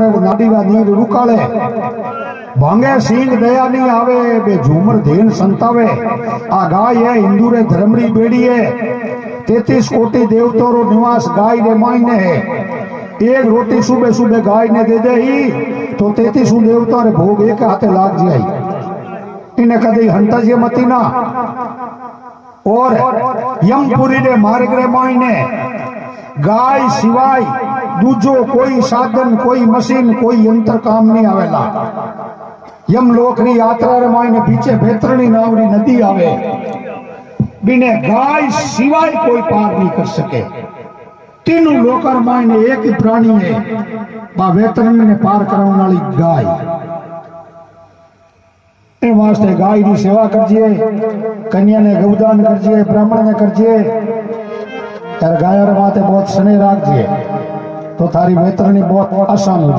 નાડીના નીર રૂકાળે ભાંગે સિંહ દયા નહીં આવે બે ઝુમર ધેન સંતાવે આ ગાય હે હિન્દુ રે ધર્મડી બેડી હે 33 कोटि देवतो रो निवास गाय रे मायने है एक रोटी सुबह सुबह गाय ने दे दे ही तो 33 देवता रे भोग एक हाथे लाग जाए इन्हें कदी हंता जे मती ना और यमपुरी रे मार्ग रे मायने गाय सिवाय दूजो कोई साधन कोई मशीन कोई यंत्र काम नहीं आवेला यमलोक नी यात्रा रे मायने पीछे बेतरणी नावनी नदी आवे बिने गाय सिवाय कोई पार नहीं कर सके तीनों लोकर मायने एक ही प्राणी है बा वेतरणी ने पार कराने वाली गाय ए वास्ते गाय की सेवा करजिए कन्या ने गौदान करजिए ब्राह्मण ने करजिए त्यारे गाय रे माथे बहुत स्नेह राखजिए तो थारी वेतरणी बहुत आसान हो।